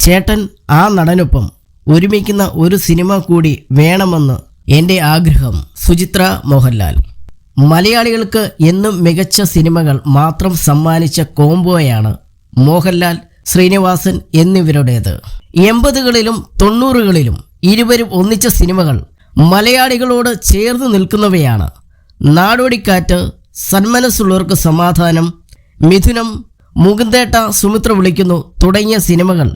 ചേട്ടൻ ആ നടനൊപ്പം ഒരുമിക്കുന്ന ഒരു സിനിമ കൂടി വേണമെന്ന് എൻ്റെ ആഗ്രഹം. സുചിത്ര മോഹൻലാൽ. മലയാളികൾക്ക് എന്നും മികച്ച സിനിമകൾ മാത്രം സമ്മാനിച്ച കോംബോയാണ് മോഹൻലാൽ, ശ്രീനിവാസൻ എന്നിവരുടേത്. 80കളിലും 90കളിലും ഇരുവരും ഒന്നിച്ച സിനിമകൾ മലയാളികളോട് ചേർന്ന് നിൽക്കുന്നവയാണ്. നാടോടിക്കാറ്റ്, സന്മനസ്സുള്ളവർക്ക് സമാധാനം, മിഥുനം, മുകുന്ദേട്ട സുമിത്ര വിളിക്കുന്നു തുടങ്ങിയ സിനിമകൾ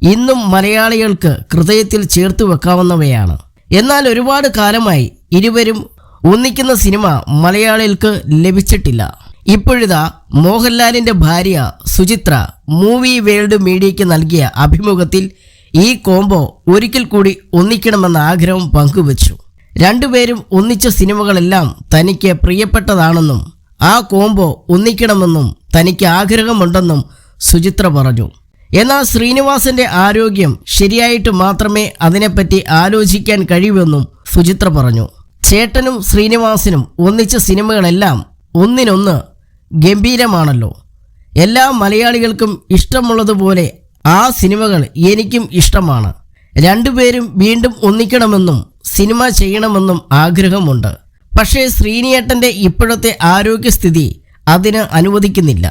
ഇന്നും മലയാളികൾക്ക് ഹൃദയത്തിൽ ചേർത്ത് വെക്കാവുന്നവയാണ്. എന്നാൽ ഒരുപാട് കാലമായി ഇരുവരും ഒന്നിക്കുന്ന സിനിമ മലയാളികൾക്ക് ലഭിച്ചിട്ടില്ല. ഇപ്പോഴിതാ മോഹൻലാലിൻ്റെ ഭാര്യ സുചിത്ര മൂവി വേൾഡ് മീഡിയയ്ക്ക് നൽകിയ അഭിമുഖത്തിൽ ഈ കോംബോ ഒരിക്കൽ കൂടി ഒന്നിക്കണമെന്ന ആഗ്രഹം പങ്കുവച്ചു. രണ്ടുപേരും ഒന്നിച്ച സിനിമകളെല്ലാം തനിക്ക് പ്രിയപ്പെട്ടതാണെന്നും ആ കോംബോ ഒന്നിക്കണമെന്നും തനിക്ക് ആഗ്രഹമുണ്ടെന്നും സുചിത്ര പറഞ്ഞു. എന്നാൽ ശ്രീനിവാസന്റെ ആരോഗ്യം ശരിയായിട്ട് മാത്രമേ അതിനെപ്പറ്റി ആലോചിക്കാൻ കഴിയൂവെന്നും സുചിത്ര പറഞ്ഞു. ചേട്ടനും ശ്രീനിവാസനും ഒന്നിച്ച സിനിമകളെല്ലാം ഒന്നിനൊന്ന് ഗംഭീരമാണല്ലോ. എല്ലാ മലയാളികൾക്കും ഇഷ്ടമുള്ളതുപോലെ ആ സിനിമകൾ എനിക്കും ഇഷ്ടമാണ്. രണ്ടുപേരും വീണ്ടും ഒന്നിക്കണമെന്നും സിനിമ ചെയ്യണമെന്നും ആഗ്രഹമുണ്ട്. പക്ഷേ ശ്രീനിയേട്ടൻ്റെ ഇപ്പോഴത്തെ ആരോഗ്യസ്ഥിതി അതിന് അനുവദിക്കുന്നില്ല.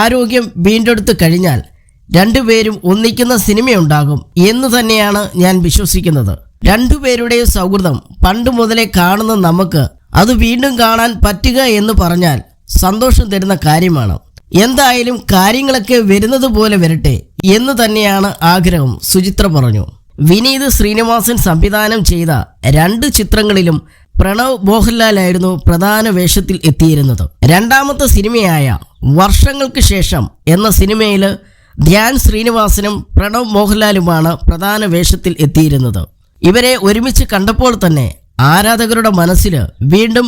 ആരോഗ്യം വീണ്ടെടുത്ത് കഴിഞ്ഞാൽ രണ്ടുപേരും ഒന്നിക്കുന്ന സിനിമയുണ്ടാകും എന്ന് തന്നെയാണ് ഞാൻ വിശ്വസിക്കുന്നത്. രണ്ടുപേരുടെയും സൗഹൃദം പണ്ട് മുതലേ കാണുന്ന നമുക്ക് അത് വീണ്ടും കാണാൻ പറ്റുക എന്ന് പറഞ്ഞാൽ സന്തോഷം തരുന്ന കാര്യമാണ്. എന്തായാലും കാര്യങ്ങളൊക്കെ വരുന്നത് പോലെ വരട്ടെ എന്ന് തന്നെയാണ് ആഗ്രഹം, സുചിത്ര പറഞ്ഞു. വിനീത് ശ്രീനിവാസൻ സംവിധാനം ചെയ്ത 2 ചിത്രങ്ങളിലും പ്രണവ് മോഹൻലാലായിരുന്നു പ്രധാന വേഷത്തിൽ എത്തിയിരുന്നത്. രണ്ടാമത്തെ സിനിമയായ വർഷങ്ങൾക്ക് ശേഷം എന്ന സിനിമയിൽ ധ്യാൻ ശ്രീനിവാസനും പ്രണവ് മോഹൻലാലുമാണ് പ്രധാന വേഷത്തിൽ എത്തിയിരുന്നത്. ഇവരെ ഒരുമിച്ച് കണ്ടപ്പോൾ തന്നെ ആരാധകരുടെ മനസ്സിൽ വീണ്ടും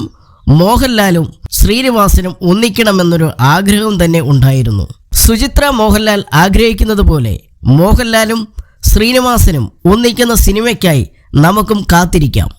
മോഹൻലാലും ശ്രീനിവാസനും ഒന്നിക്കണമെന്നൊരു ആഗ്രഹം തന്നെ ഉണ്ടായിരുന്നു. സുചിത്ര മോഹൻലാൽ ആഗ്രഹിക്കുന്നത് പോലെ മോഹൻലാലും ശ്രീനിവാസനും ഒന്നിക്കുന്ന സിനിമയ്ക്കായി നമുക്കും കാത്തിരിക്കാം.